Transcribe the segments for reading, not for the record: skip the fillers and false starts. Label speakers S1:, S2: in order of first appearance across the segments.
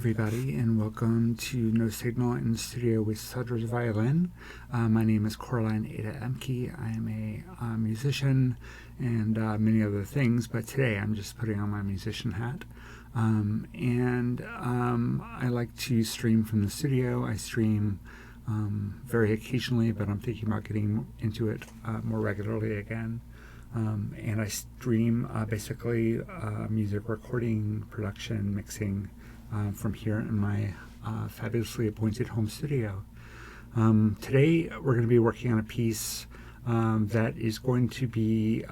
S1: everybody, and welcome to No Signal in the Studio with Sudre's Violin. My name is Coraline Ada Emke. I am a musician and many other things, but today I'm just putting on my musician hat. I like to stream from the studio. I stream very occasionally, but I'm thinking about getting into it more regularly again. And I stream basically music recording, production, mixing from here in my fabulously appointed home studio. Today we're going to be working on a piece that is going to be,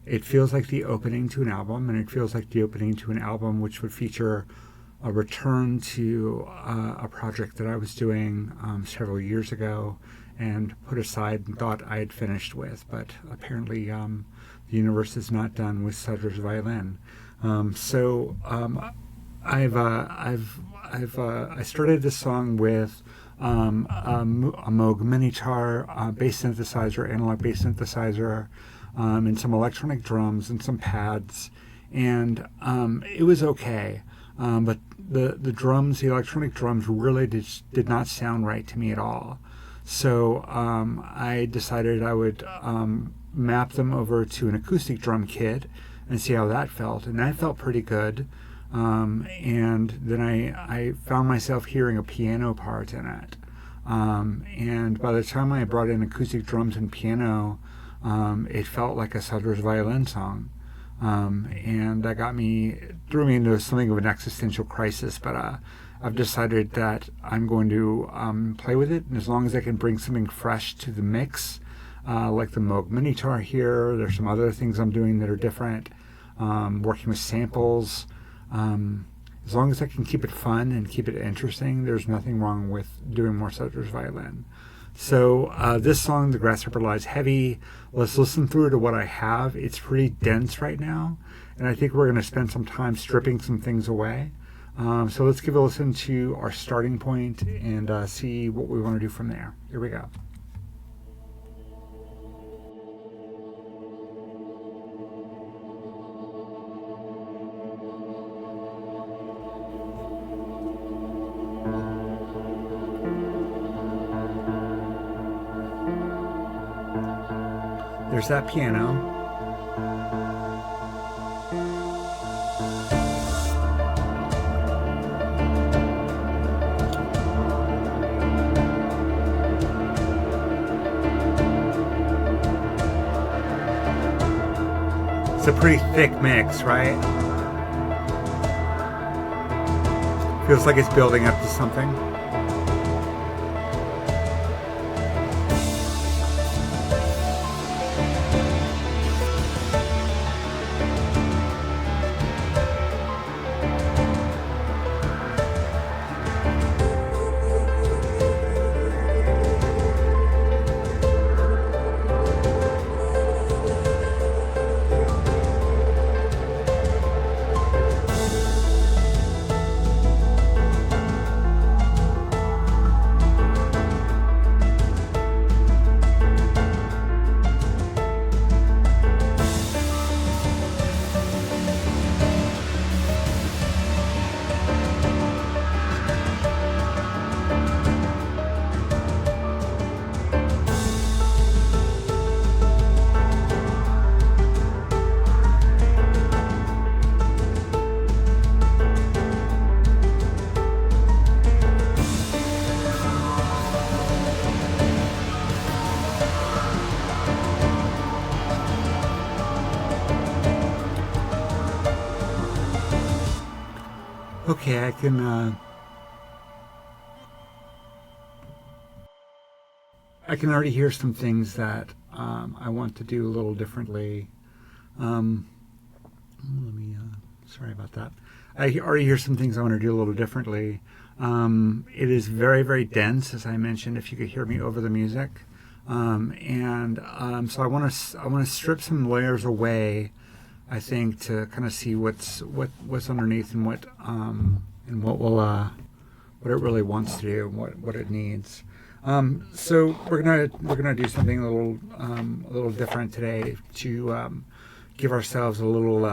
S1: it feels like the opening to an album, and it feels like the opening to an album which would feature a return to a project that I was doing several years ago and put aside and thought I had finished with, but apparently the universe is not done with Sudre's Violin. I started this song with a Moog Minitar bass synthesizer, analog bass synthesizer, and some electronic drums and some pads, and it was okay. But the drums, the electronic drums, really did not sound right to me at all. So I decided I would map them over to an acoustic drum kit and see how that felt, and that felt pretty good. And then I found myself hearing a piano part in it. And by the time I brought in acoustic drums and piano, it felt like a Sudre's Violin song. And that threw me into something of an existential crisis, but I've decided that I'm going to play with it, and as long as I can bring something fresh to the mix, like the Moog Minitar here, there's some other things I'm doing that are different, working with samples. As long as I can keep it fun and keep it interesting, there's nothing wrong with doing more Sudre's Violin. So this song, The Grasshopper Lies Heavy, let's listen through to what I have. It's pretty dense right now, and I think we're going to spend some time stripping some things away. So let's give a listen to our starting point and see what we want to do from there. Here we go. There's that piano. It's a pretty thick mix, right? Feels like it's building up to something. Okay, I can already hear some things that I want to do a little differently. Sorry about that. I already hear some things I want to do a little differently. It is very, very dense, as I mentioned, if you could hear me over the music. So I want to strip some layers away, I think, to kind of see what's underneath and what it really wants to do, what it needs. So we're gonna do something a little different today to give ourselves a little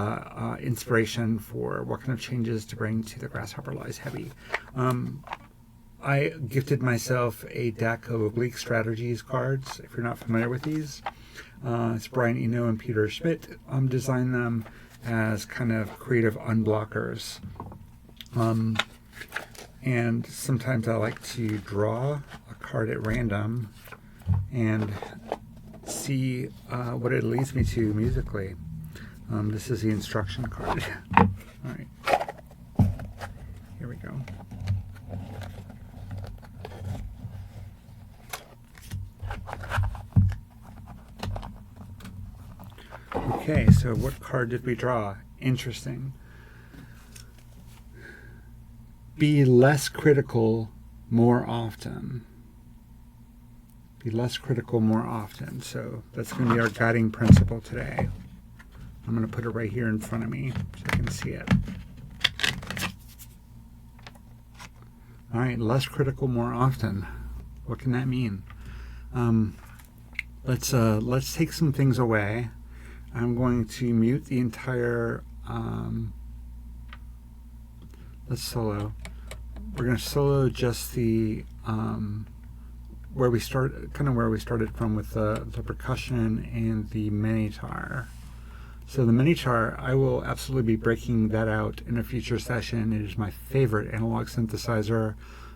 S1: inspiration for what kind of changes to bring to the Grasshopper Lies Heavy. I gifted myself a deck of Oblique Strategies cards, if you're not familiar with these. It's Brian Eno and Peter Schmidt designed them as kind of creative unblockers. And sometimes I like to draw a card at random and see what it leads me to musically. This is the instruction card. All right. Here we go. Okay, so what card did we draw? Interesting. Be less critical more often. Be less critical more often. So that's going to be our guiding principle today. I'm going to put it right here in front of me so I can see it. All right, less critical more often. What can that mean? Let's take some things away. I'm going to mute the entire. Let's solo. We're going to solo just the where we started from with the percussion and the minitar. So the minitar, I will absolutely be breaking that out in a future session. It is my favorite analog synthesizer.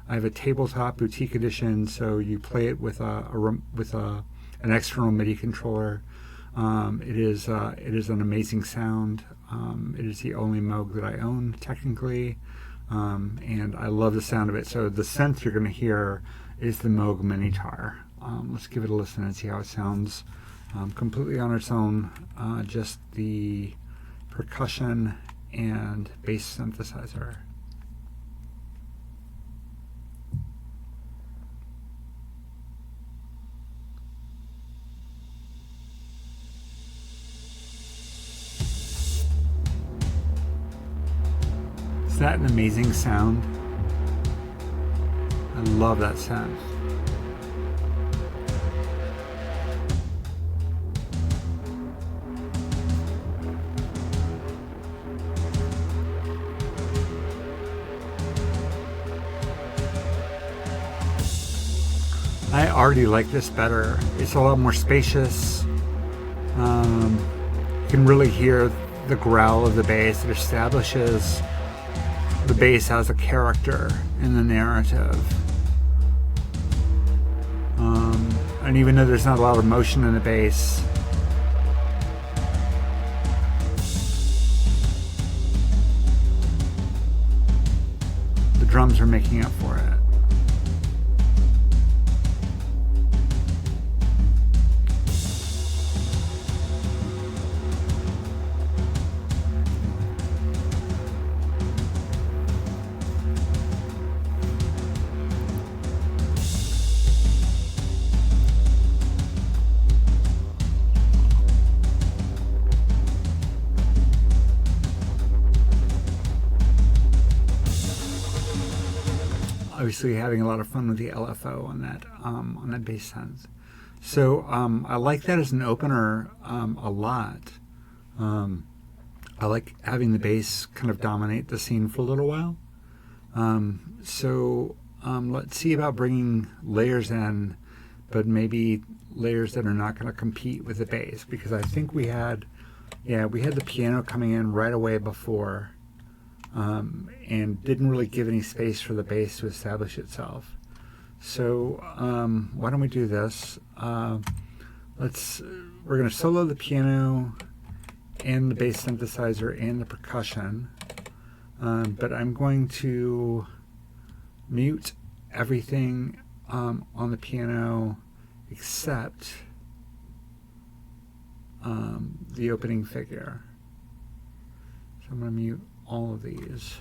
S1: I have a tabletop boutique edition, so you play it with an external MIDI controller. It is an amazing sound. It is the only Moog that I own technically, and I love the sound of it. So the synth you're going to hear is the Moog Minitar. Let's give it a listen and see how it sounds. Completely on its own, just the percussion and bass synthesizer. Is that an amazing sound? I love that sound. I already like this better. It's a lot more spacious. You can really hear the growl of the bass. It establishes the bass as a character in the narrative. And even though there's not a lot of motion in the bass, the drums are making up for it. Obviously having a lot of fun with the LFO on that bass synth. So I like that as an opener a lot. I like having the bass kind of dominate the scene for a little while. So let's see about bringing layers in, but maybe layers that are not going to compete with the bass, because I think we had the piano coming in right away before. And didn't really give any space for the bass to establish itself. So why don't we do this? We're going to solo the piano and the bass synthesizer and the percussion, but I'm going to mute everything on the piano except the opening figure. So I'm going to mute all of these.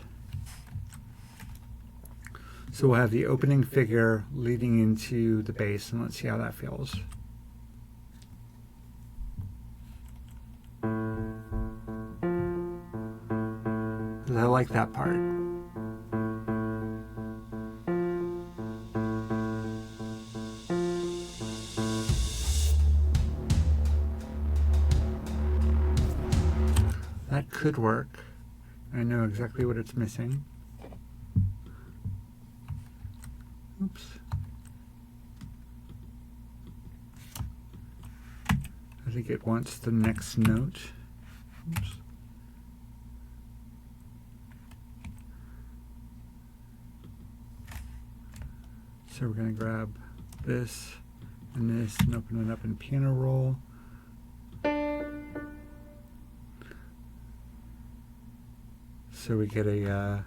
S1: So we'll have the opening figure leading into the bass, and let's see how that feels. 'Cause I like that part. could work. I know exactly what it's missing. Oops. I think it wants the next note. Oops. So we're going to grab this and this and open it up in piano roll. So we get a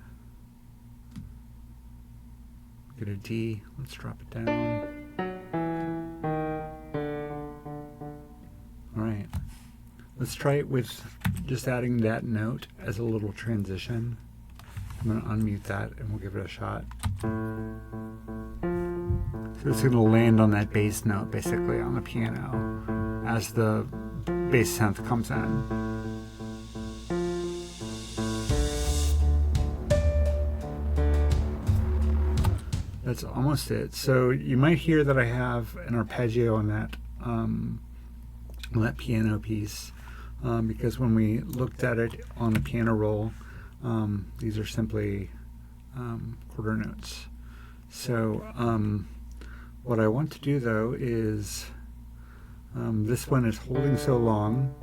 S1: D. Let's drop it down. All right. Let's try it with just adding that note as a little transition. I'm going to unmute that and we'll give it a shot. So it's going to land on that bass note, basically, on the piano as the bass synth comes in. That's almost it. So you might hear that I have an arpeggio on that piano piece, because when we looked at it on the piano roll, these are simply quarter notes. So what I want to do though is this one is holding so long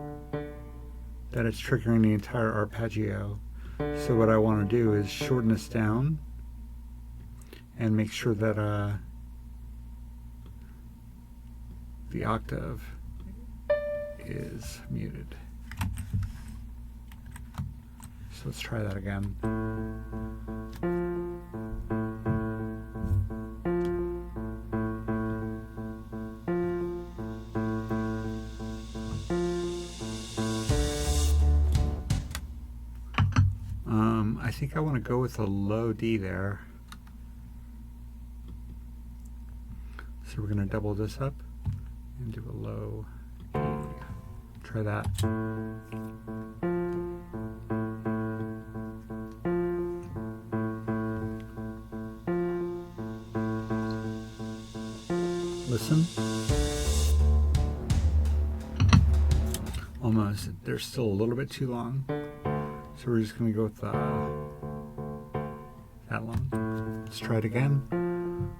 S1: that it's triggering the entire arpeggio. So what I want to do is shorten this down and make sure that the octave is muted. So let's try that again. I think I want to go with a low D there. So we're going to double this up and do a low D. Try that. Listen. Almost. They're still a little bit too long. So we're just going to go with that long. Let's try it again.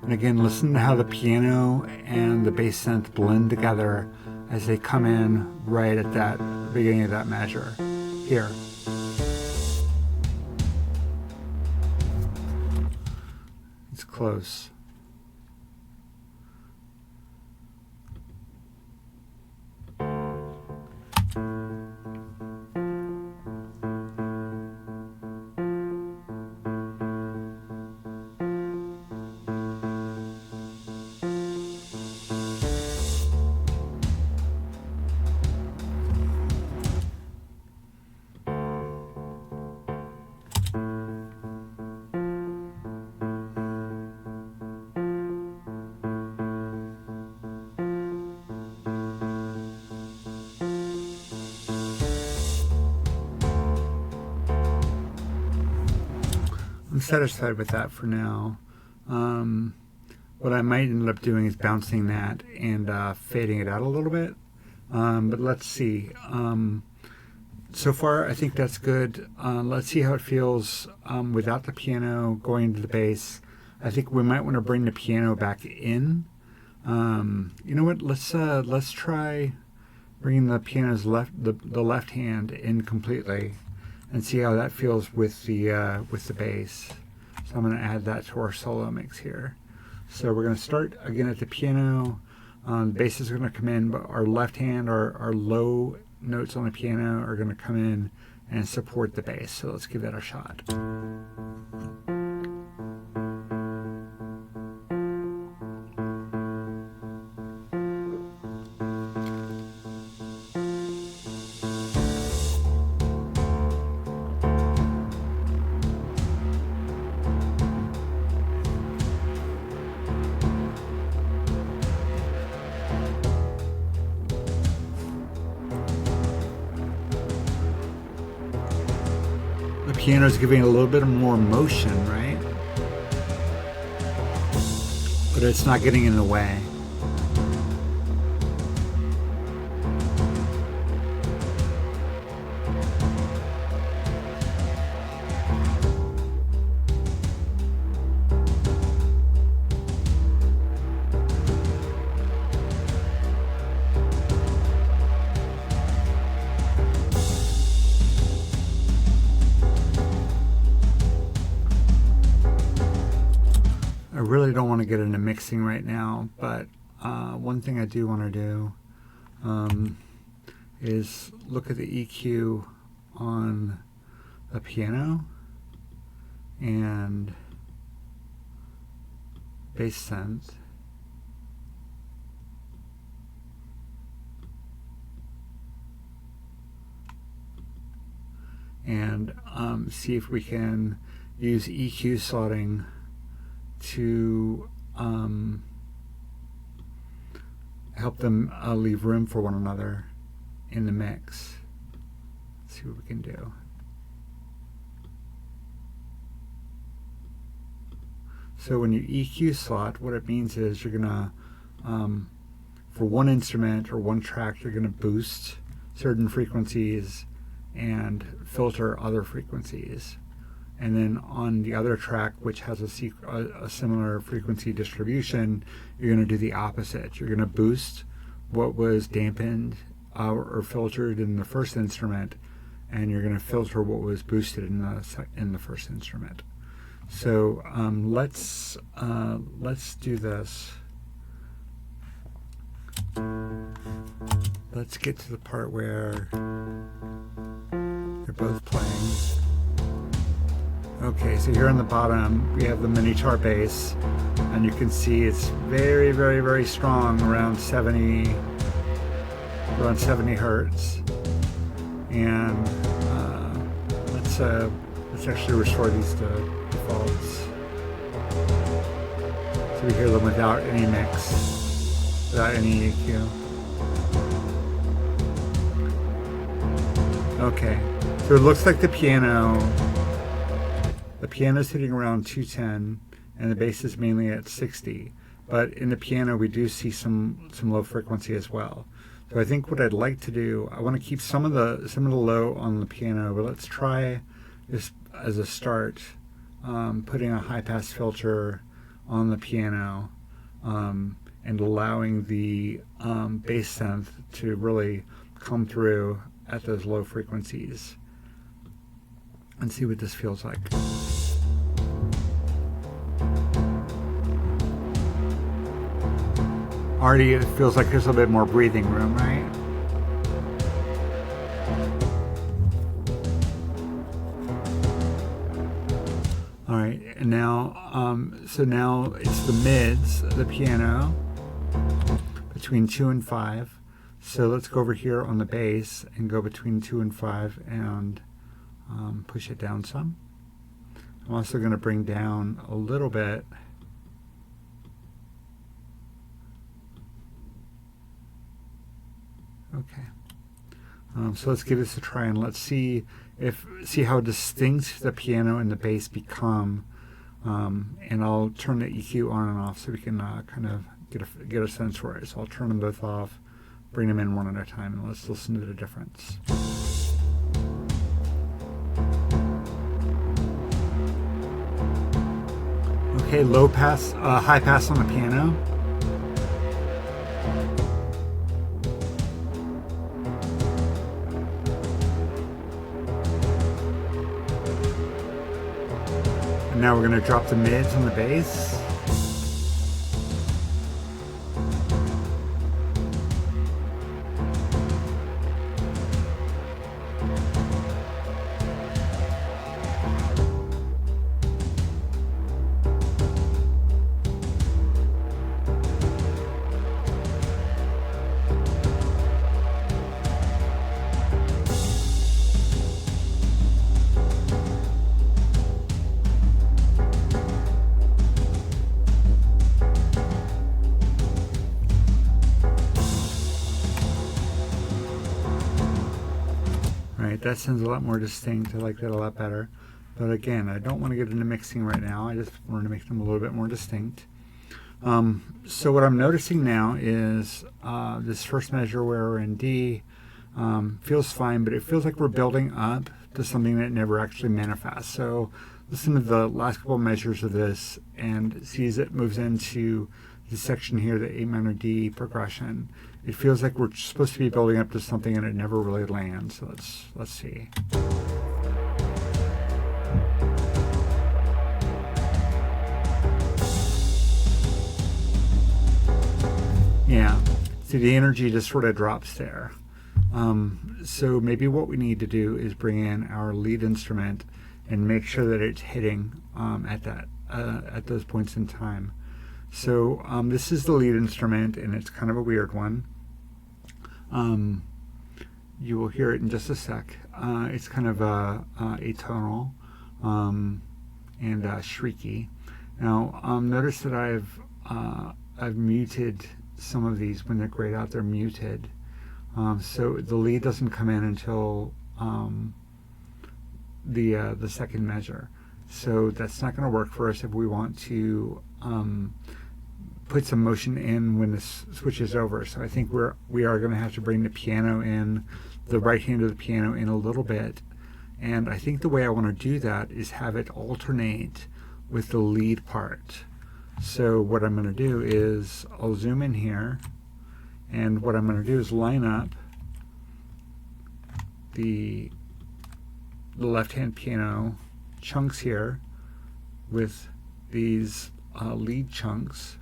S1: And again, listen to how the piano and the bass synth blend together as they come in right at that beginning of that measure. Here. It's close. I'm satisfied with that for now. What I might end up doing is bouncing that and fading it out a little bit. But let's see. So far, I think that's good. Let's see how it feels without the piano going into the bass. I think we might want to bring the piano back in. You know what? Let's try bringing the piano's the left hand in completely, and see how that feels with the bass. So I'm going to add that to our solo mix here. So we're going to start again at the piano. The bass is going to come in, but our left hand, our low notes on the piano are going to come in and support the bass. So let's give that a shot. The piano's giving it a little bit more motion, right? But it's not getting in the way. really don't want to get into mixing right now, but one thing I do want to do is look at the EQ on the piano and bass synth. And see if we can use EQ slotting to help them leave room for one another in the mix. Let's see what we can do. So when you EQ slot, what it means is you're gonna, for one instrument or one track, you're gonna boost certain frequencies and filter other frequencies. And then on the other track, which has a similar frequency distribution, you're going to do the opposite. You're going to boost what was dampened or filtered in the first instrument, and you're going to filter what was boosted in the first instrument. So let's do this. Let's get to the part where they're both playing. Okay, so here on the bottom we have the miniature bass, and you can see it's very, very, very strong, around 70 hertz. And let's actually restore these to defaults, so we hear them without any mix, without any EQ. Okay, so it looks like the piano's hitting around 210, and the bass is mainly at 60. But in the piano, we do see some low frequency as well. So I think what I'd like to do, I want to keep some of the low on the piano, but let's try just as a start, putting a high pass filter on the piano, and allowing the bass synth to really come through at those low frequencies, and see what this feels like. Already it feels like there's a little bit more breathing room, right? All right, and now, so now it's the mids, the piano, between 2 and 5. So let's go over here on the bass and go between 2 and 5 and push it down some. I'm also going to bring down a little bit Okay. So let's give this a try, and let's see how distinct the piano and the bass become. And I'll turn the EQ on and off so we can kind of get a sense for it. So I'll turn them both off, bring them in one at a time, and let's listen to the difference. Okay, low pass, high pass on the piano. And now we're going to drop the mids on the bass. That sounds a lot more distinct. I like that a lot better. But again, I don't want to get into mixing right now. I just want to make them a little bit more distinct. So what I'm noticing now is this first measure where we're in D feels fine, but it feels like we're building up to something that never actually manifests. So listen to the last couple of measures of this and see as it moves into this section here, the A minor D progression. It feels like we're supposed to be building up to something and it never really lands. So let's see. Yeah. See, the energy just sort of drops there. So maybe what we need to do is bring in our lead instrument and make sure that it's hitting at those points in time. So this is the lead instrument, and it's kind of a weird one. You will hear it in just a sec. It's kind of atonal and shrieky. Now, notice that I've muted some of these. When they're grayed out, they're muted. So the lead doesn't come in until the second measure. So that's not going to work for us if we want to put some motion in when this switches over. So I think we are going to have to bring the piano in, the right hand of the piano in a little bit. And I think the way I want to do that is have it alternate with the lead part. So what I'm going to do is I'll zoom in here, and what I'm going to do is line up the left-hand piano chunks here with these lead chunks,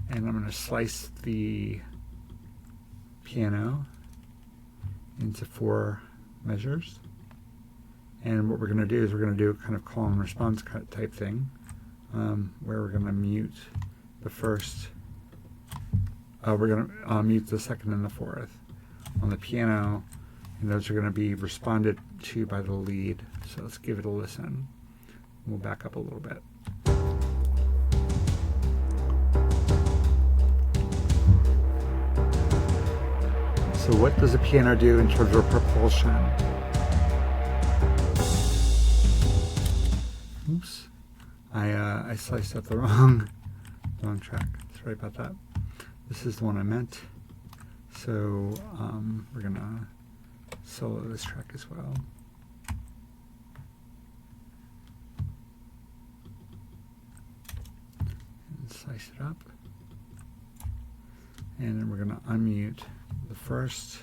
S1: and I'm going to slice the piano into 4 measures. And what we're going to do is we're going to do a kind of call and response cut type thing, where we're going to mute the first, we're going to mute the second and the fourth on the piano, and those are going to be responded to by the lead. So let's give it a listen. We'll back up a little bit. So what does the piano do in terms of propulsion? Oops, I sliced up the wrong track. Sorry about that. This is the one I meant. So we're gonna solo this track as well. And slice it up. And then we're gonna unmute the first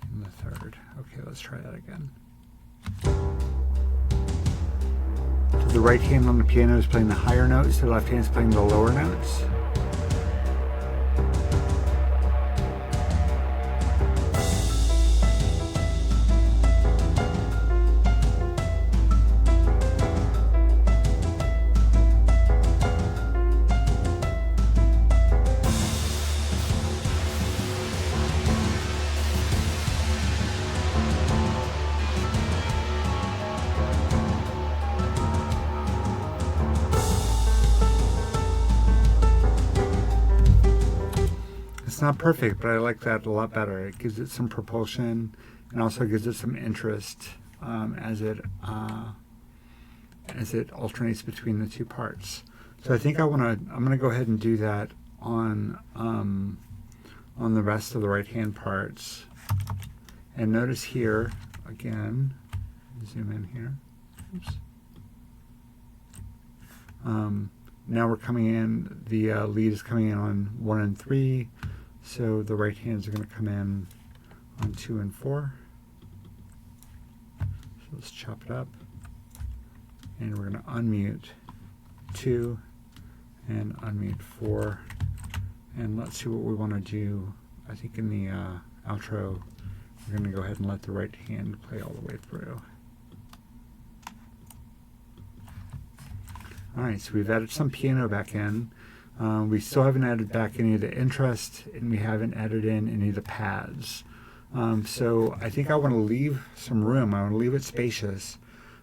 S1: and the third. Okay, let's try that again. So the right hand on the piano is playing the higher notes, the left hand is playing the lower notes. It's not perfect, but I like that a lot better. It gives it some propulsion and also gives it some interest as it alternates between the two parts. So I think I'm gonna go ahead and do that on the rest of the right hand parts. And notice here again, zoom in here. Oops. Now we're coming in. The lead is coming in on 1 and 3. So the right hands are going to come in on 2 and 4. So let's chop it up. And we're going to unmute 2 and unmute 4. And let's see what we want to do. I think in the outro, we're going to go ahead and let the right hand play all the way through. All right, so we've added some piano back in. We still haven't added back any of the interest, and we haven't added in any of the pads. So I think I want to leave some room. I want to leave it spacious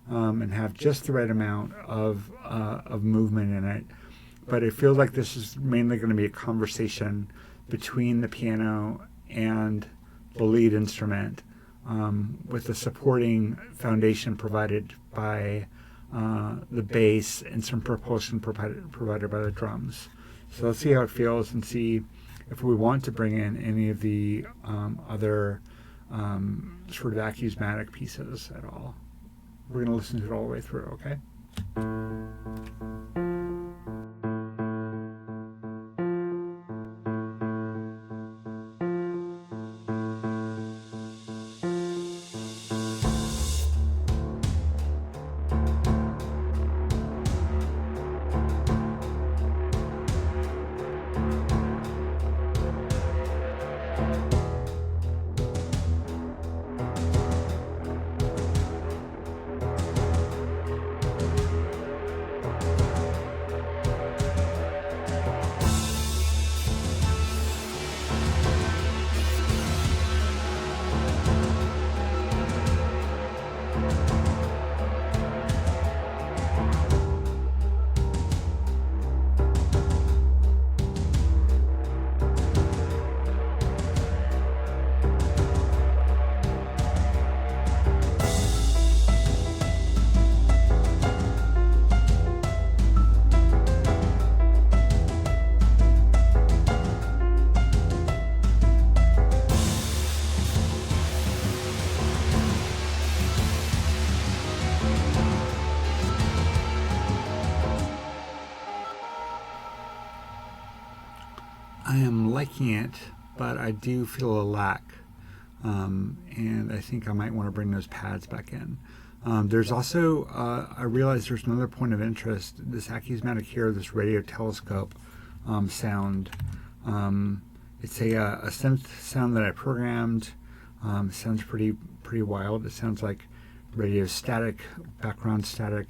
S1: and have just the right amount of movement in it. But it feels like this is mainly going to be a conversation between the piano and the lead instrument, with the supporting foundation provided by the bass and some propulsion provided by the drums. So let's see how it feels and see if we want to bring in any of the other sort of acousmatic pieces at all. We're going to listen to it all the way through, okay? I am liking it, but I do feel a lack, and I think I might want to bring those pads back in. There's also, I realize there's another point of interest, this acousmatic here, this radio telescope sound. It's a synth sound that I programmed. It sounds pretty wild. It sounds like radio static, background static.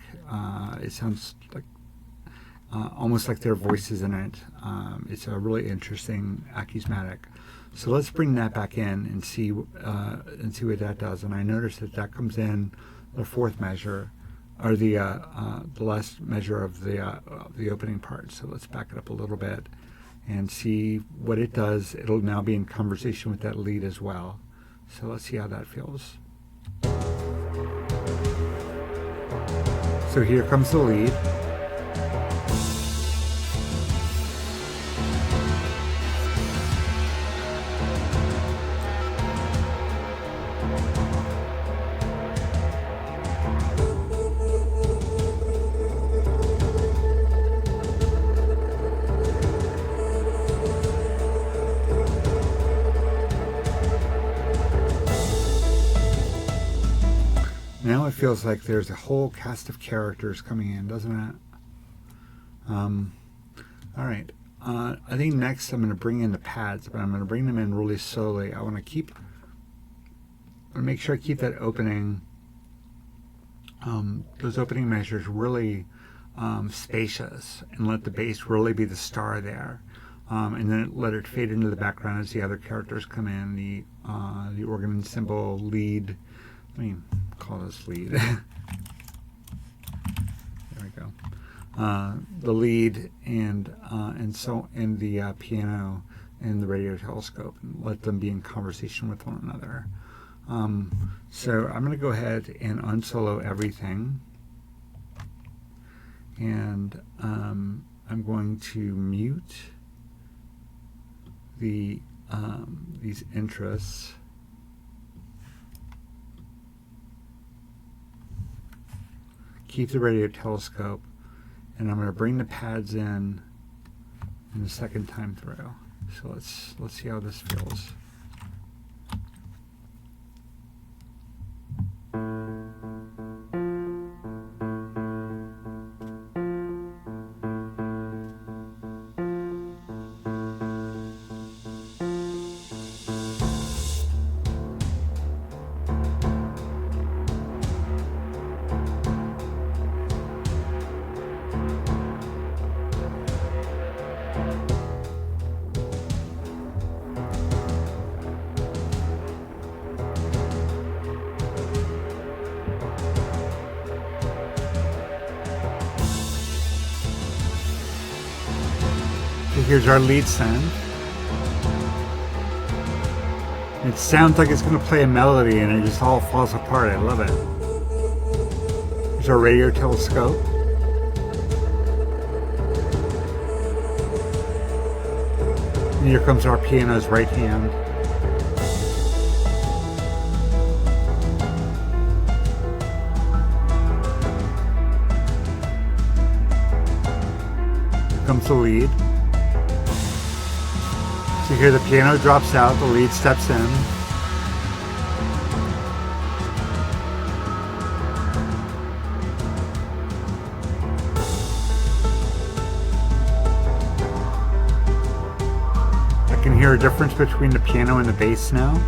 S1: It sounds like almost like their voices in it. It's a really interesting acousmatic. So let's bring that back in and see what that does. And I noticed that comes in the fourth measure, or the last measure of the opening part. So let's back it up a little bit and see what it does. It'll now be in conversation with that lead as well. So let's see how that feels. So here comes the lead. Now it feels like there's a whole cast of characters coming in, doesn't it? All right. I think next I'm going to bring in the pads, but I'm going to bring them in really slowly. I want to make sure I keep that opening, those opening measures really spacious, and let the bass really be the star there. And then let it fade into the background as the other characters come in. The organ cymbal lead. Let me call this lead. There we go. The lead and the piano and the radio telescope, and let them be in conversation with one another. So I'm going to go ahead and unsolo everything, and I'm going to mute these interests. Keep the radio telescope, and I'm going to bring the pads in the second time through. So let's see how this feels. Here's our lead sound. It sounds like it's going to play a melody and it just all falls apart. I love it. Here's our radio telescope. And here comes our piano's right hand. Here comes the lead. So here the piano drops out, the lead steps in. I can can hear a difference between the piano and the bass now.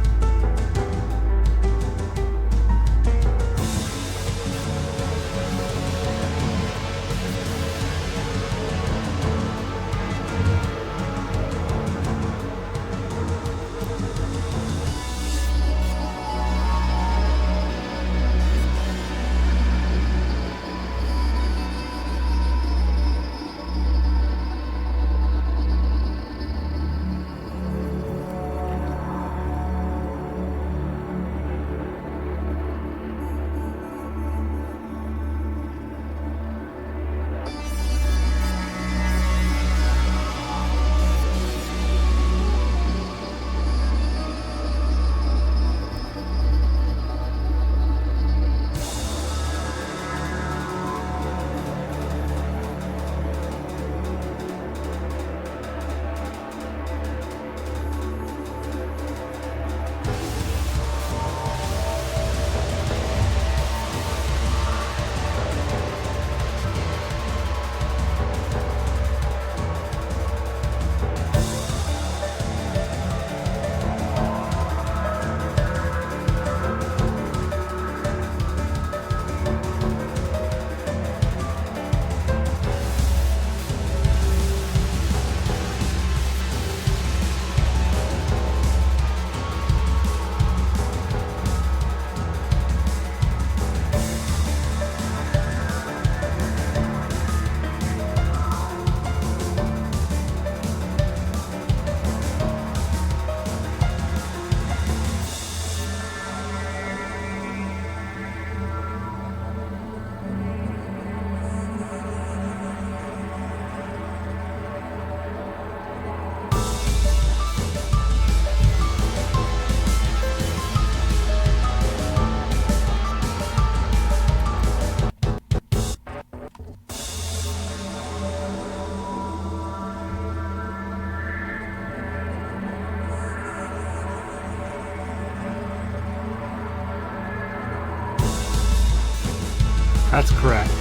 S1: That's correct.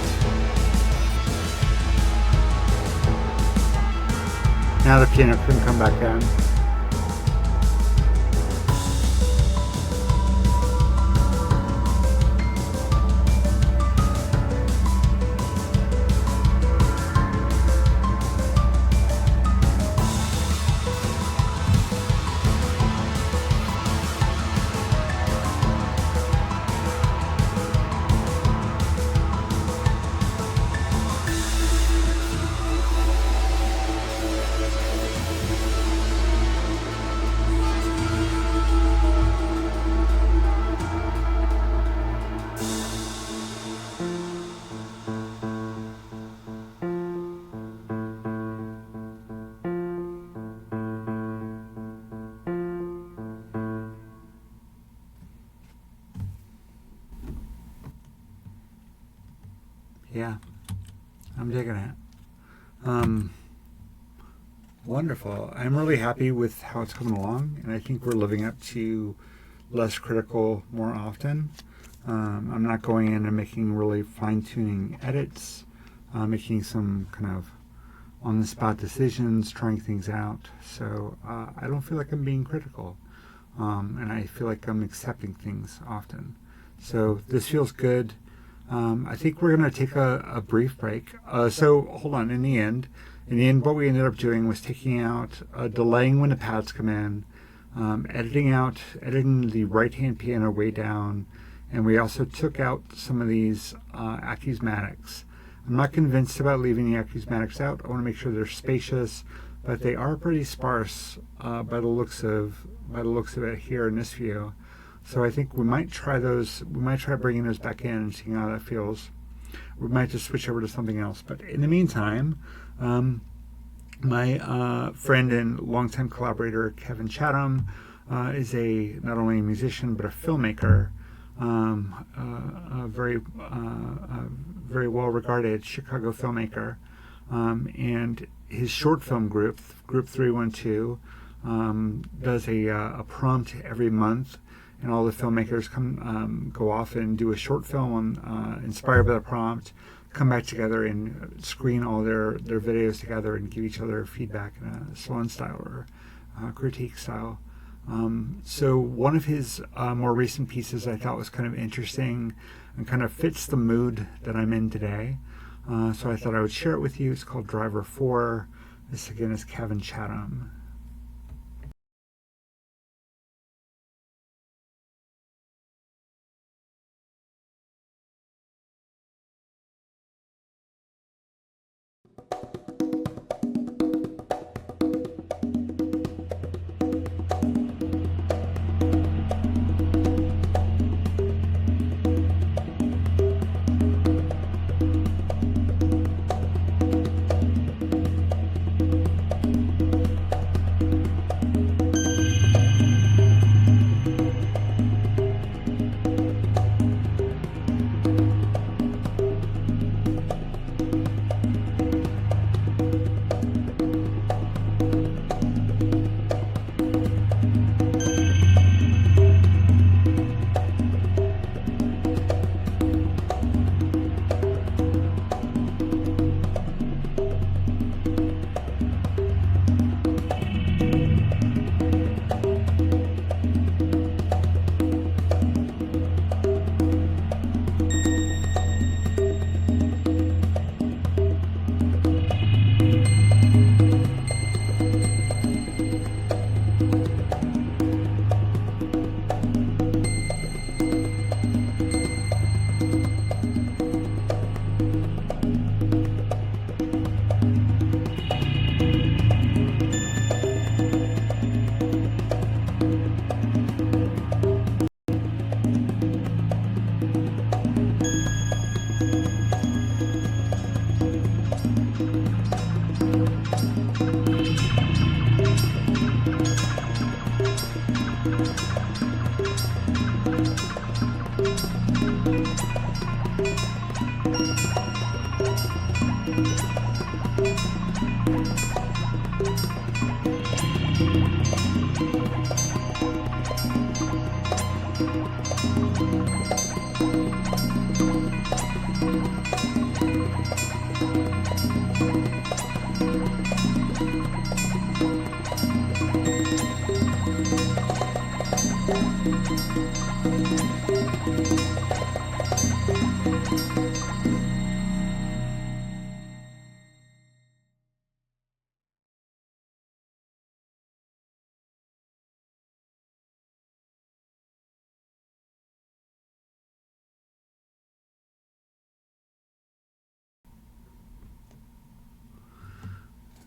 S1: Now the piano can come back down. Yeah, I'm digging it. Wonderful. I'm really happy with how it's coming along, and I think we're living up to less critical more often. I'm not going in and making really fine-tuning edits, making some kind of on-the-spot decisions, trying things out. So I don't feel like I'm being critical, and I feel like I'm accepting things often. So this feels good. I think we're going to take a brief break. So hold on. In the end, what we ended up doing was taking out, delaying when the pads come in, editing the right-hand piano way down, and we also took out some of these acousmatics. I'm not convinced about leaving the acousmatics out. I want to make sure they're spacious, but they are pretty sparse by the looks of it here in this view. So I think we might try those. We might try bringing those back in and seeing how that feels. We might just switch over to something else. But in the meantime, my friend and longtime collaborator Kevin Chatham is not only a musician but a filmmaker, a very well regarded Chicago filmmaker, and his short film group 312 does a prompt every month. And all the filmmakers go off and do a short film inspired by the prompt, come back together and screen all their videos together and give each other feedback in a Swan style or critique style. So one of his more recent pieces I thought was kind of interesting and kind of fits the mood that I'm in today. So I thought I would share it with you. It's called Driver 4. This again is Kevin Chatham.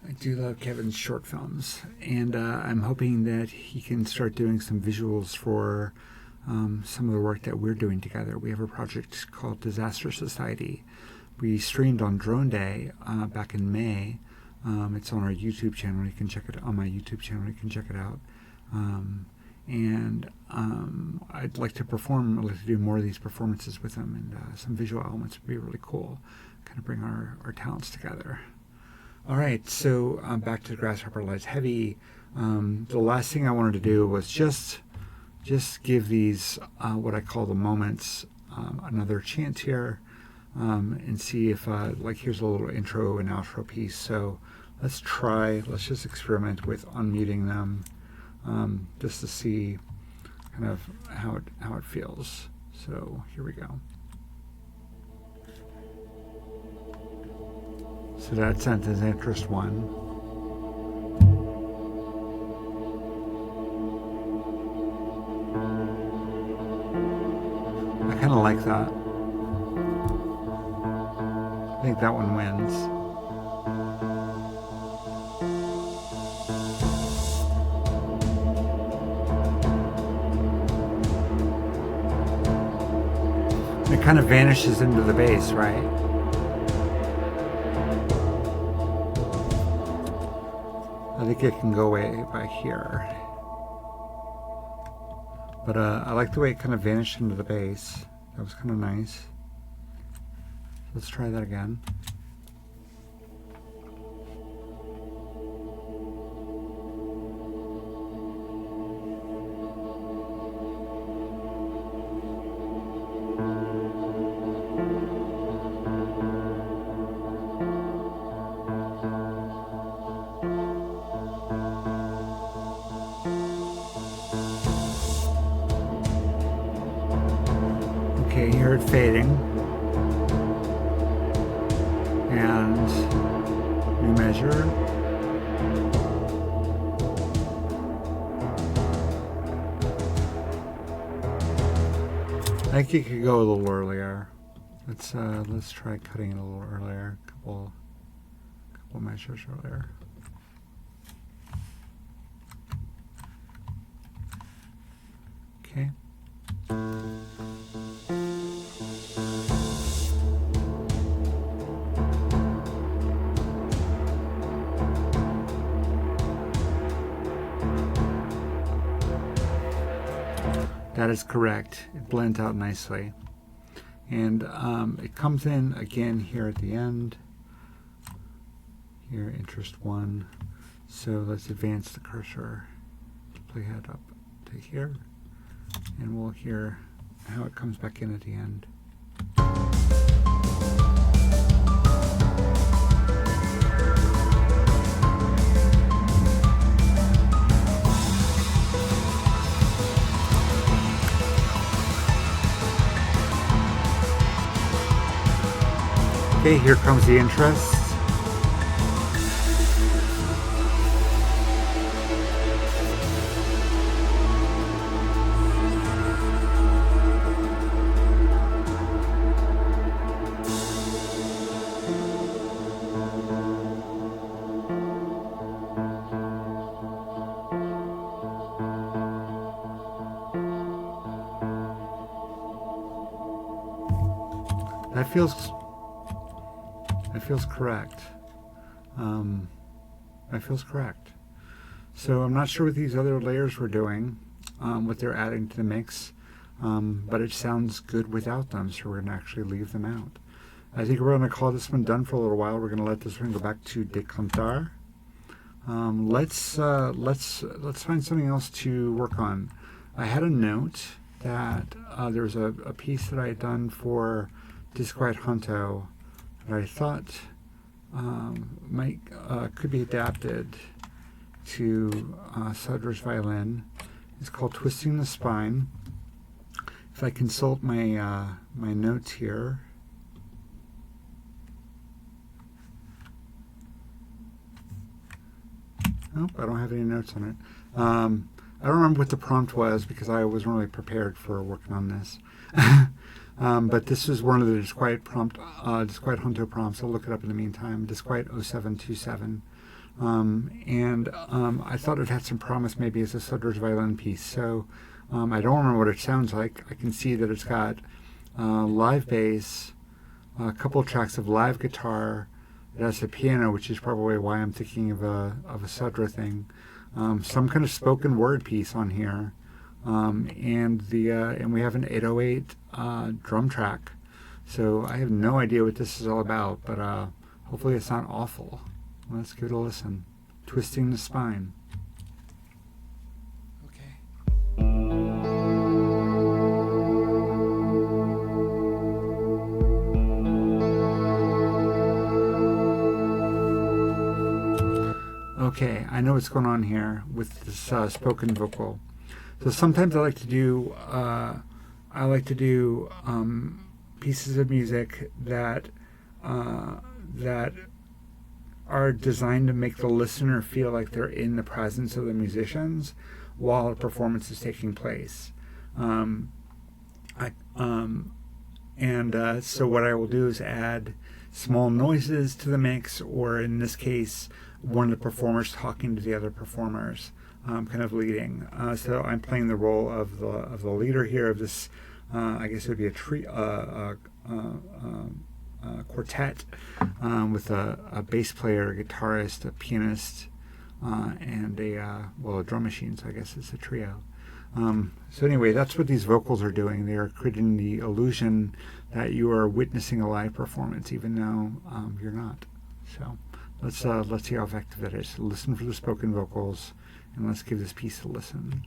S1: I do love Kevin's short films, and I'm hoping that he can start doing some visuals for some of the work that we're doing together. We have a project called Disaster Society. We streamed on Drone Day back in May. It's on our YouTube channel. You can check it on my YouTube channel. You can check it out. And I'd like to perform. I'd like to do more of these performances with him, and some visual elements would be really cool. Kind of bring our talents together. All right, so back to the Grasshopper Lies Heavy. The last thing I wanted to do was just give these what I call the moments another chance here, and see if like here's a little intro and outro piece. So let's just experiment with unmuting them, just to see kind of how it feels. So here we go. So that sentence interest 1. I kind of like that. I think that one wins. It kind of vanishes into the bass, right? I think it can go away by here. But I like the way it kind of vanished into the bass. That was kind of nice. Let's try that again. Okay, hear it fading. And new measure. I think it could go a little earlier. Let's try cutting it a little earlier. Couple measures earlier. Okay. That is correct. It blends out nicely. And it comes in again here at the end. Here, interest 1. So let's advance the cursor. Playhead up to here. And we'll hear how it comes back in at the end. Okay, here comes the interest. That feels correct. That feels correct. So I'm not sure what these other layers were doing, what they're adding to the mix, but it sounds good without them, so we're going to actually leave them out. I think we're going to call this one done for a little while. We're going to let this one go back to decantar. Let's find something else to work on. I had a note that there was a piece that I had done for Disquiet Junto that I thought could be adapted to Sudre's Violin. It's called Twisting the Spine. If I consult my my notes here, nope, I don't have any notes on it. I don't remember what the prompt was because I wasn't really prepared for working on this. But this is one of the Disquiet Junto prompts. I'll look it up in the meantime. Disquiet 0727. I thought it had some promise maybe as a Sudre's Violin piece. So I don't remember what it sounds like. I can see that it's got live bass, a couple of tracks of live guitar. It has a piano, which is probably why I'm thinking of a Sudre thing. Some kind of spoken word piece on here. And we have an 808 drum track. So I have no idea what this is all about, but hopefully it's not awful. Let's give it a listen. Twisting the Spine. Okay, I know what's going on here with this spoken vocal. So sometimes I like to do pieces of music that are designed to make the listener feel like they're in the presence of the musicians while a performance is taking place. So what I will do is add small noises to the mix, or in this case, one of the performers talking to the other performers, kind of leading. So I'm playing the role of the leader here of this. I guess it would be a quartet with a bass player, a guitarist, a pianist, and a drum machine. So I guess it's a trio. So anyway, that's what these vocals are doing. They are creating the illusion that you are witnessing a live performance, even though you're not. So let's see how effective that is. Listen for the spoken vocals, and let's give this piece a listen.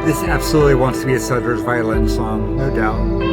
S1: This absolutely wants to be a Sudre's violin song, no doubt.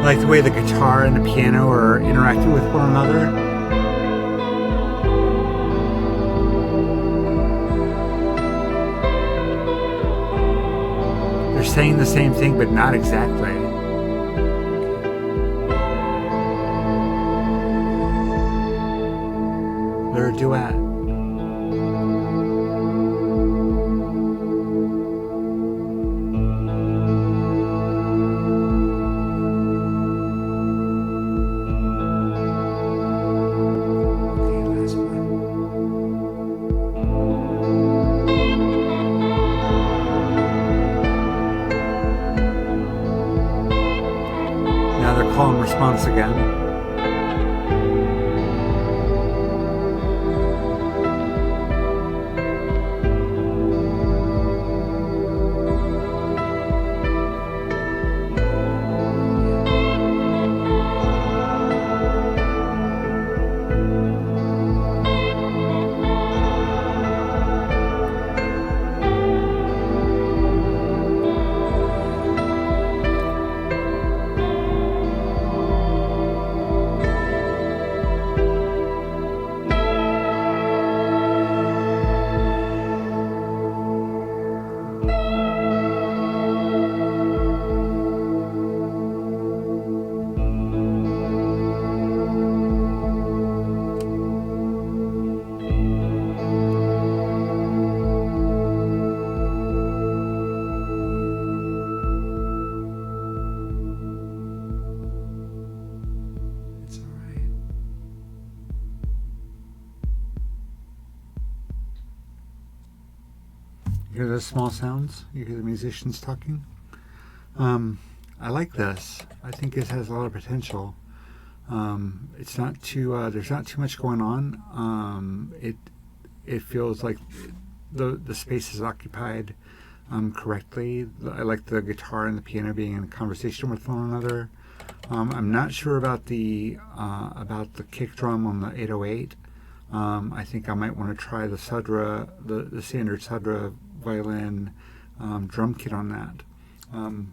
S1: I like the way the guitar and the piano are interacting with one another. They're saying the same thing, but not exactly. They're a duet. Call and response again. You hear those small sounds? You hear the musicians talking? I like this. I think this has a lot of potential. It's not too. There's not too much going on. It feels like the space is occupied correctly. I like the guitar and the piano being in conversation with one another. I'm not sure about the kick drum on the 808. I think I might want to try the Sudre, the standard Sudre violin drum kit on that.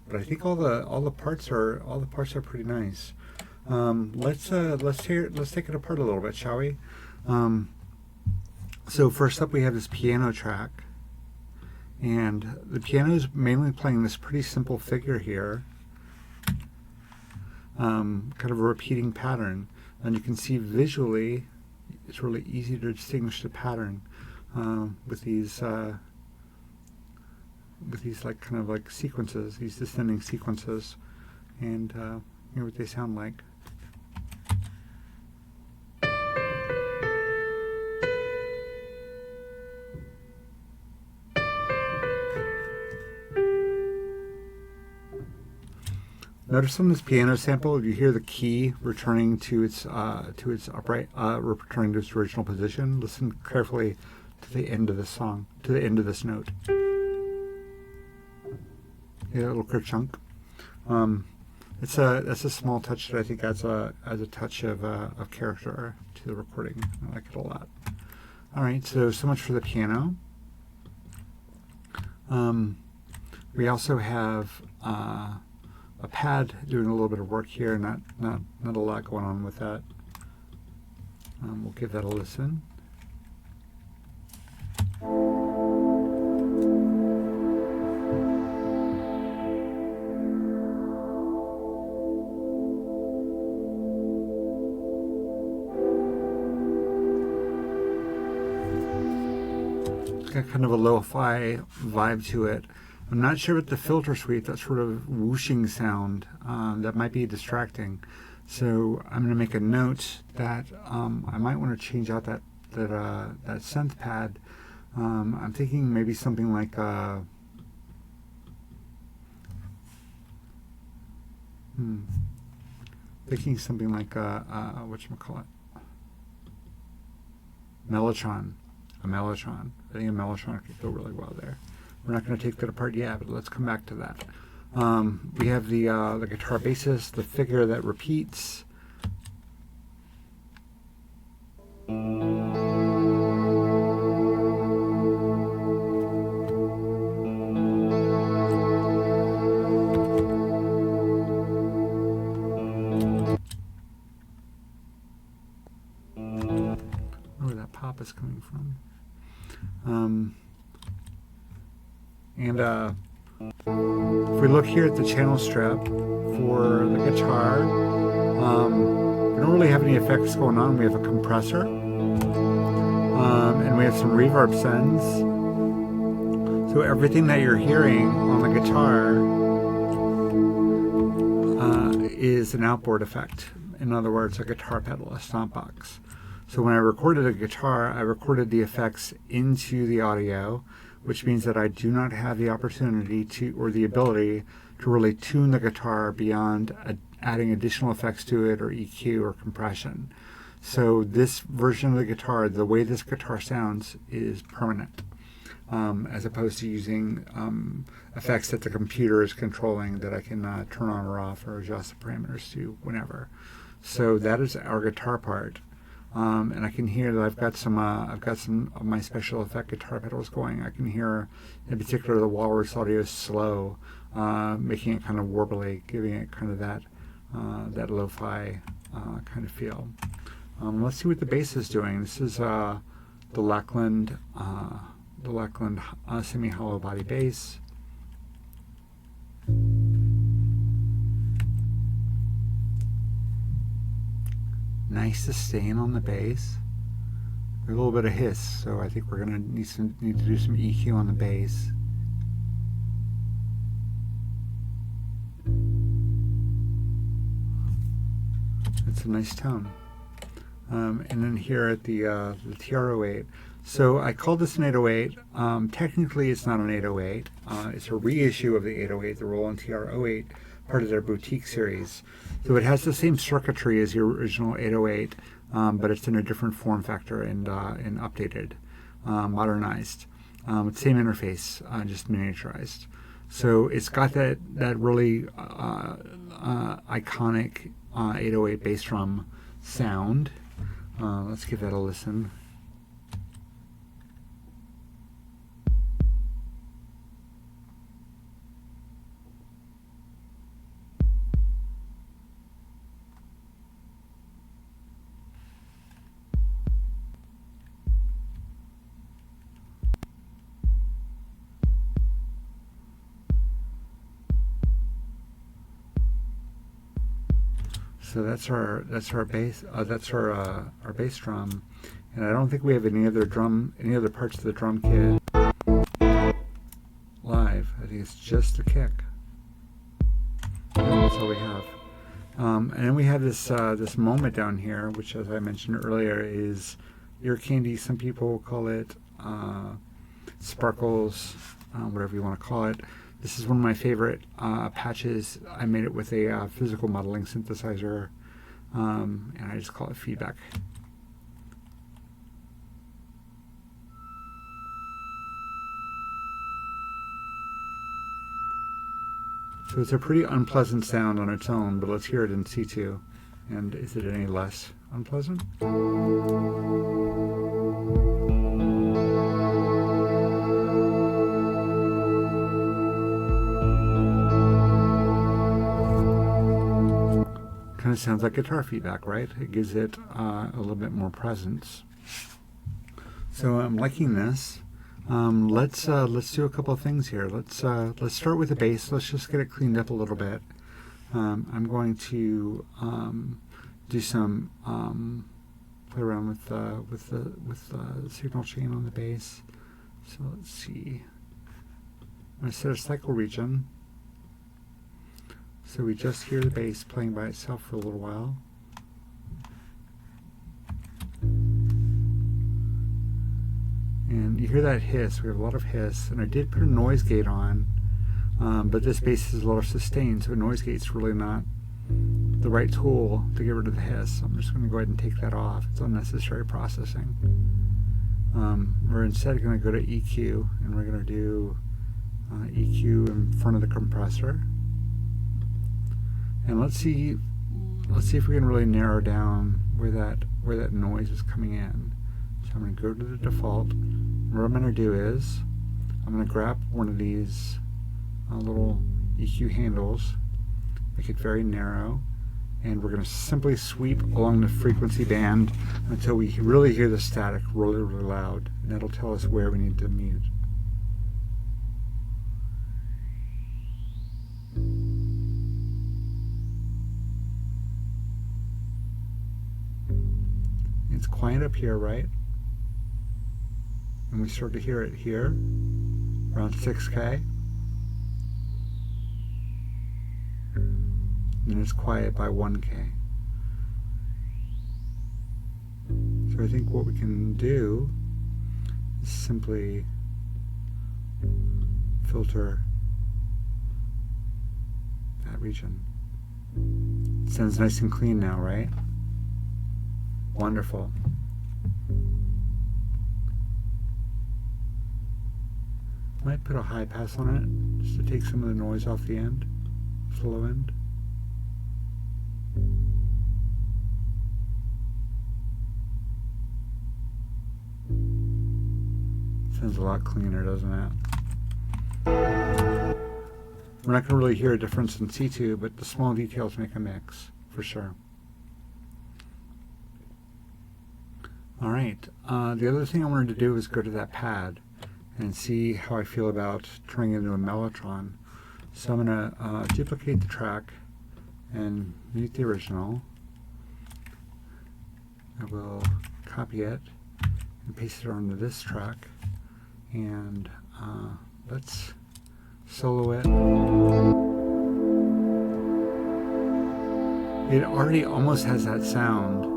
S1: But I think all the parts are pretty nice. Let's take it apart a little bit, shall we? So first up, we have this piano track, and the piano is mainly playing this pretty simple figure here, kind of a repeating pattern, and you can see visually it's really easy to distinguish the pattern with these like kind of like sequences, these descending sequences, and hear what they sound like. Notice on this piano sample, you hear the key returning to its upright, returning to its original position. Listen carefully to the end of this song, to the end of this note. Yeah, a little kerchunk. That's a small touch that I think adds a touch of character to the recording. I like it a lot. All right, so much for the piano. We also have a pad doing a little bit of work here. Not a lot going on with that. We'll give that a listen. Got kind of a lo-fi vibe to it. I'm not sure with the filter suite, that sort of whooshing sound, that might be distracting. So I'm going to make a note that I might want to change out that synth pad. I'm thinking maybe something like whatchamacallit? Mellotron. A Mellotron. I think a Mellotron could go really well there. We're not going to take that apart yet, but let's come back to that. We have the guitar bassist, the figure that repeats. Where that pop is coming from. If we look here at the channel strip for the guitar, we don't really have any effects going on. We have a compressor, and we have some reverb sends. So everything that you're hearing on the guitar is an outboard effect. In other words, a guitar pedal, a stomp box. So when I recorded a guitar, I recorded the effects into the audio, which means that I do not have the opportunity or the ability to really tune the guitar beyond adding additional effects to it or EQ or compression. So this version of the guitar, the way this guitar sounds, is permanent, as opposed to using effects that the computer is controlling that I can turn on or off or adjust the parameters to whenever. So that is our guitar part. And I can hear that I've got some of my special effect guitar pedals going. I can hear, in particular, the Walrus Audio Slow, making it kind of warbly, giving it kind of that lo-fi kind of feel. Let's see what the bass is doing. This is the Lackland semi-hollow body bass. Nice sustain on the bass. A little bit of hiss, so I think we're going to need to do some EQ on the bass. It's a nice tone. And then here at the TR-08. So I call this an 808. Technically, it's not an 808. It's a reissue of the 808, the Roland TR-08, part of their boutique series. So it has the same circuitry as the original 808, but it's in a different form factor and updated, modernized. Same interface, just miniaturized. So it's got that really iconic 808 bass drum sound. Let's give that a listen. So that's our bass. That's our bass drum, and I don't think we have any other parts of the drum kit live. I think it's just the kick. And that's all we have. And then we have this moment down here, which, as I mentioned earlier, is ear candy. Some people call it sparkles, whatever you want to call it. This is one of my favorite patches. I made it with a physical modeling synthesizer, and I just call it feedback. So it's a pretty unpleasant sound on its own, but let's hear it in C2. And is it any less unpleasant? of sounds like guitar feedback, right? It gives it a little bit more presence. So I'm liking this. Let's do a couple of things here. Let's start with the bass. Let's just get it cleaned up a little bit. I'm going to do some play around with the signal chain on the bass. So let's see. I'm going to set a cycle region. So we just hear the bass playing by itself for a little while. And you hear that hiss. We have a lot of hiss. And I did put a noise gate on, but this bass is a lot of sustain, so a noise gate's really not the right tool to get rid of the hiss. So I'm just going to go ahead and take that off. It's unnecessary processing. We're instead going to go to EQ, and we're going to do EQ in front of the compressor. And let's see if we can really narrow down where that noise is coming in. So I'm going to go to the default. What I'm going to do is I'm going to grab one of these little EQ handles, make it very narrow, and we're going to simply sweep along the frequency band until we really hear the static really, really loud, and that'll tell us where we need to mute. It's quiet up here, right? And we start to hear it here, around 6K. And it's quiet by 1K. So I think what we can do is simply filter that region. It sounds nice and clean now, right? Wonderful. Might put a high pass on it just to take some of the noise off the end, slow end. Sounds a lot cleaner, doesn't it? We're not going to really hear a difference in C2, but the small details make a mix, for sure. All right, the other thing I wanted to do is go to that pad and see how I feel about turning it into a mellotron. So I'm going to duplicate the track and mute the original. I will copy it and paste it onto this track, and let's solo it. It already almost has that sound.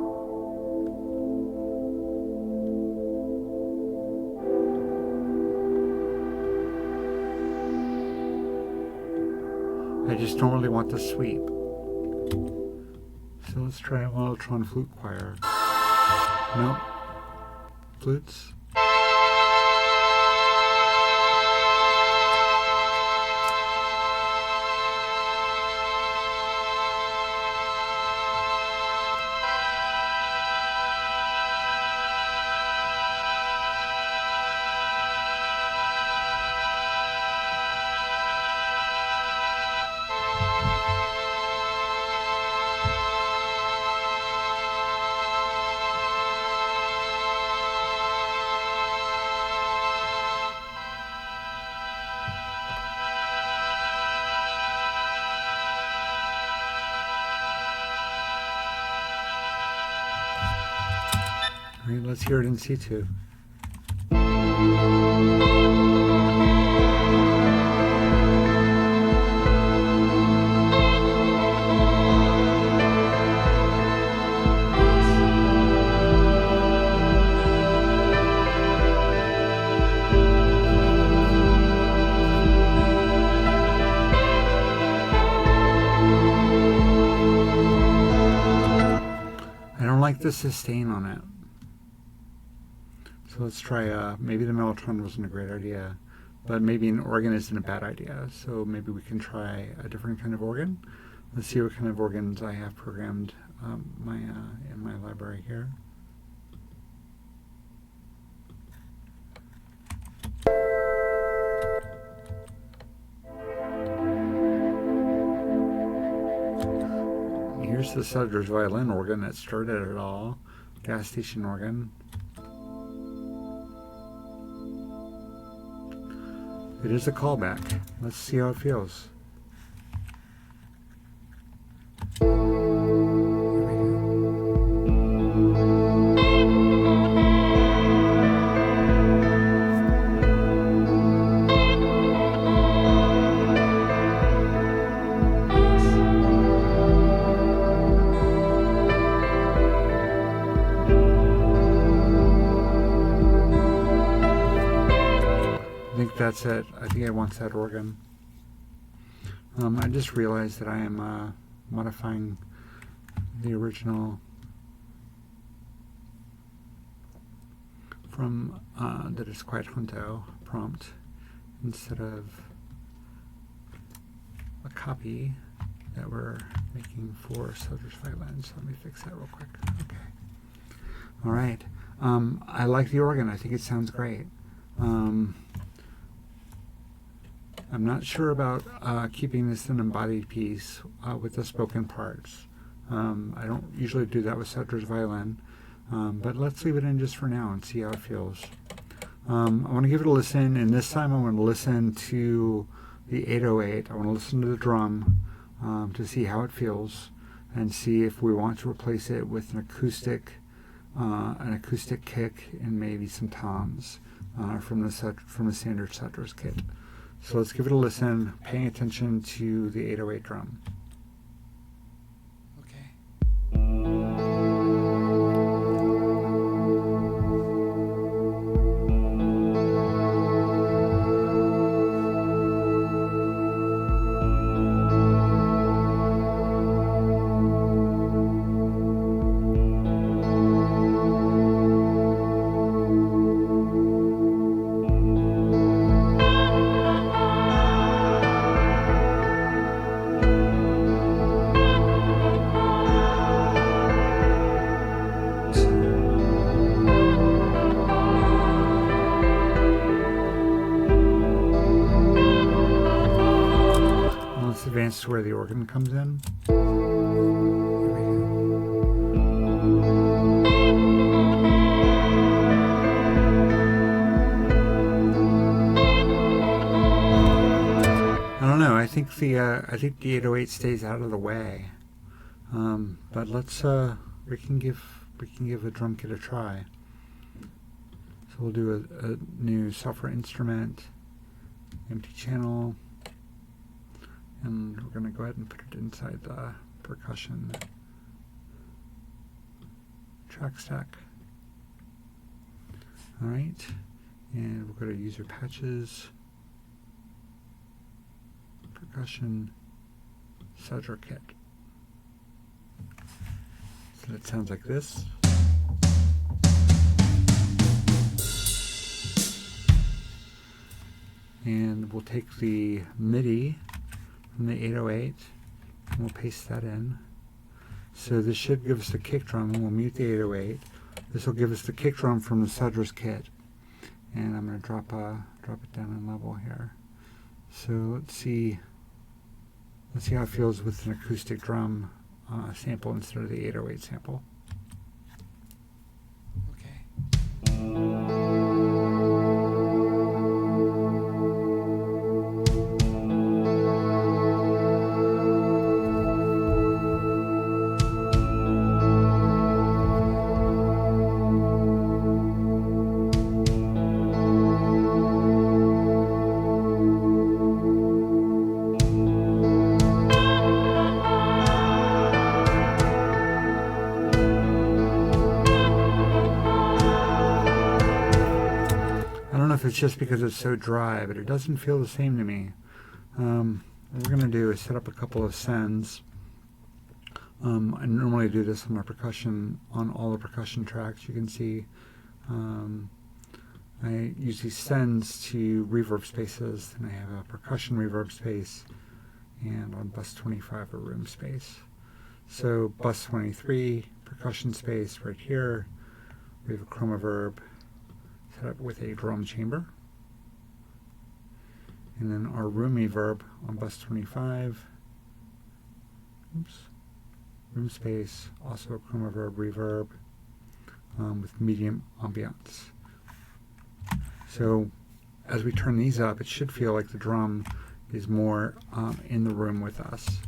S1: I just don't really want the sweep. So let's try a mellotron flute choir. Nope. Flutes. All right, let's hear it in C2. I don't like the sustain on it. So let's try, maybe the mellotron wasn't a great idea, but maybe an organ isn't a bad idea. So maybe we can try a different kind of organ. Let's see what kind of organs I have programmed in my library here. Here's the Sudre's violin organ that started it all. Gas station organ. It is a callback. Let's see how it feels. I think that's it. I think it wants that organ. I just realized that I am modifying the original from the Disquiet Junto prompt instead of a copy that we're making for Sudre's violin. So let me fix that real quick. Okay. All right. I like the organ. I think it sounds great. I'm not sure about keeping this an embodied piece with the spoken parts. I don't usually do that with Sudre's violin, but let's leave it in just for now and see how it feels. I want to give it a listen, and this time I want to listen to the 808. I want to listen to the drum to see how it feels and see if we want to replace it with an acoustic kick and maybe some toms from the standard Sudre's kit. So let's give it a listen, paying attention to the 808 drum. Advance to where the organ comes in. I don't know. I think the 808 stays out of the way. But let's we can give a drum kit a try. So we'll do a new software instrument, empty channel. And we're going to go ahead and put it inside the percussion track stack. All right, and we'll go to user patches, percussion, Sudre kit. So that sounds like this. And we'll take the MIDI from the 808 and we'll paste that in. So this should give us the kick drum, and we'll mute the 808. This will give us the kick drum from the Sudre's kit. And I'm going to drop it down in level here. So let's see how it feels with an acoustic drum sample instead of the 808 sample. If it's just because it's so dry, but it doesn't feel the same to me. What we're going to do is set up a couple of sends. I normally do this on my percussion, on all the percussion tracks. You can see I use these sends to reverb spaces, and I have a percussion reverb space, and on bus 25 a room space. So bus 23, percussion space right here. We have a chroma verb set up with a drum chamber. And then our room reverb on bus 25. Oops. room space, also a chroma reverb with medium ambiance. So as we turn these up, it should feel like the drum is more in the room with us.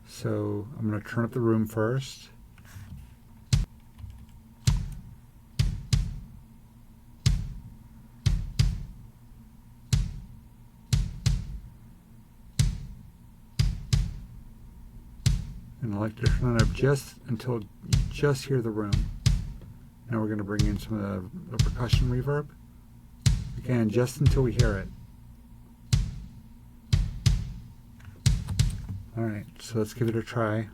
S1: So I'm going to turn up the room first. And I like to turn it up just until you just hear the room. Now we're going to bring in some of the percussion reverb. Again, just until we hear it. Alright, so let's give it a try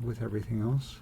S1: with everything else.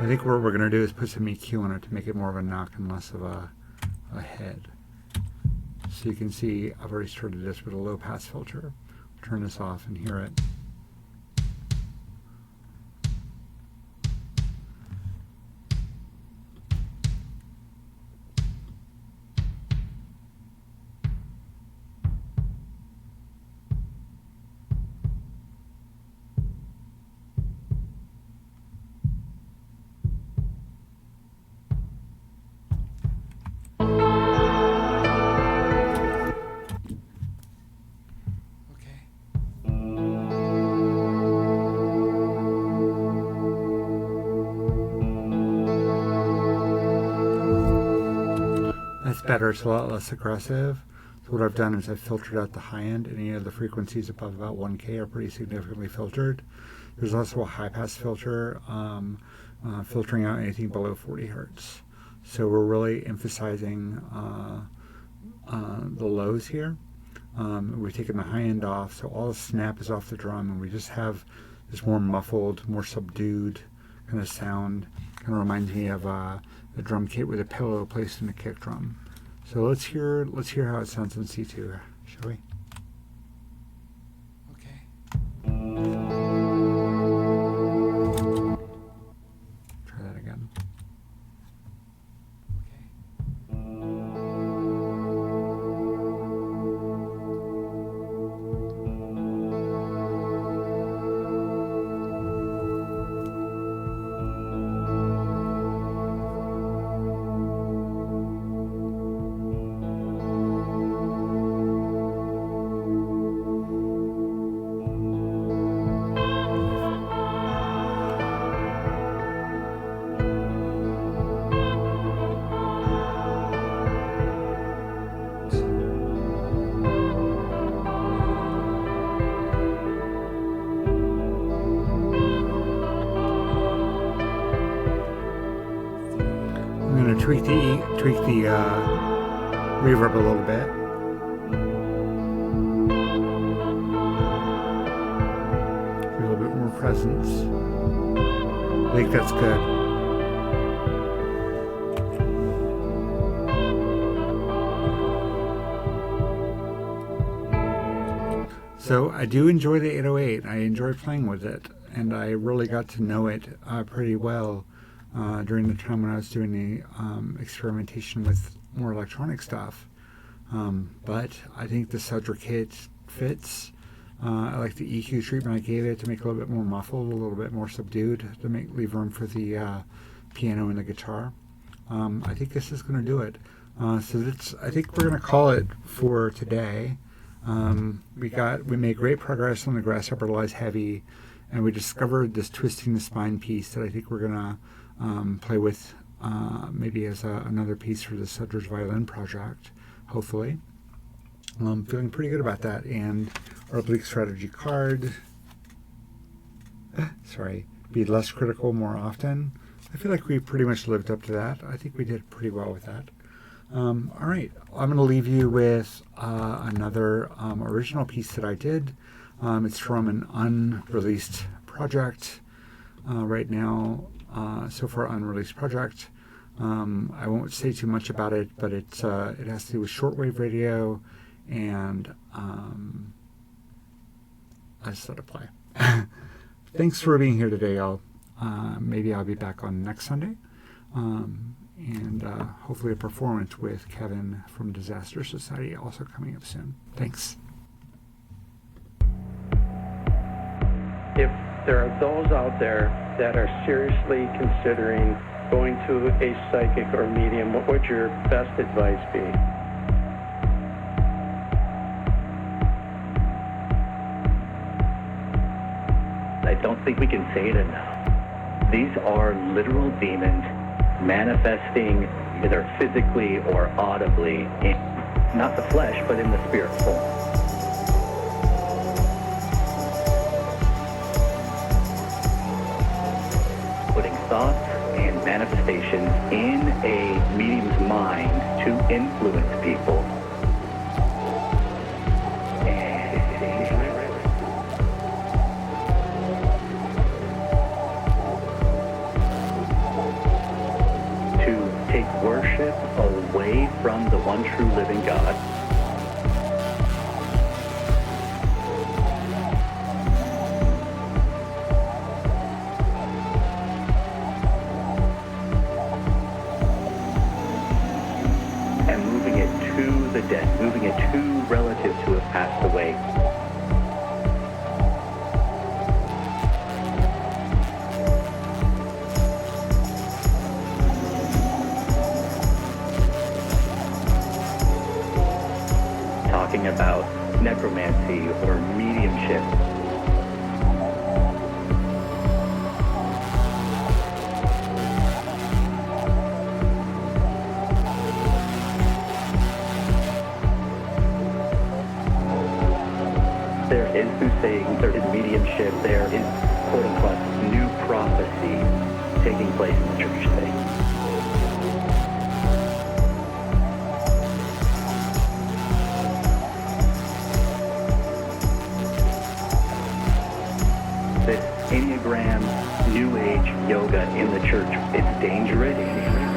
S1: I think what we're going to do is put some EQ on it to make it more of a knock and less of a head. So you can see I've already started this with a low pass filter. Turn this off and hear it. That's better, it's a lot less aggressive. So what I've done is I've filtered out the high end. Any of the frequencies above about 1K are pretty significantly filtered. There's also a high pass filter filtering out anything below 40 hertz. So we're really emphasizing the lows here. We've taken the high end off, so all the snap is off the drum, and we just have this more muffled, more subdued kind of sound. Kind of reminds me of a drum kit with a pillow placed in a kick drum. So let's hear how it sounds in C2, shall we? Try that again. I'm going to tweak the reverb a little bit. Give a little bit more presence. I think that's good. So I do enjoy the 808. I enjoy playing with it, and I really got to know it pretty well during the time when I was doing the experimentation with more electronic stuff. But I think the Sudre kit fits. I like the EQ treatment I gave it to make it a little bit more muffled, a little bit more subdued, to leave room for the piano and the guitar. I think this is going to do it. So I think we're going to call it for today. We made great progress on the Grasshopper Lies Heavy, and we discovered this Twisting the Spine piece that I think we're going to play with maybe as another piece for the Sudre's Violin project, hopefully. I'm feeling pretty good about that. And our oblique strategy card, be less critical more often. I feel like we pretty much lived up to that. I think we did pretty well with that. All right, I'm going to leave you with another original piece that I did. It's from an unreleased project. right now, so far unreleased project. I won't say too much about it, but it has to do with shortwave radio, and I just let it play. Thanks for being here today, y'all. Maybe I'll be back on next Sunday, and hopefully a performance with Kevin from Disaster Society also coming up soon. Thanks.
S2: If there are those out there that are seriously considering going to a psychic or medium, what would your best advice be?
S3: I don't think we can say it enough. These are literal demons manifesting either physically or audibly in not the flesh, but in the spirit form. Putting thoughts and manifestations in a medium's mind to influence people. To take worship away from the one true living God. The dead, moving it to relatives who have passed away. Talking about necromancy or mediumship. There is soothsaying, there is mediumship, there is quote-unquote new prophecy taking place in the church today. This Enneagram, New Age yoga in the church, it's dangerous.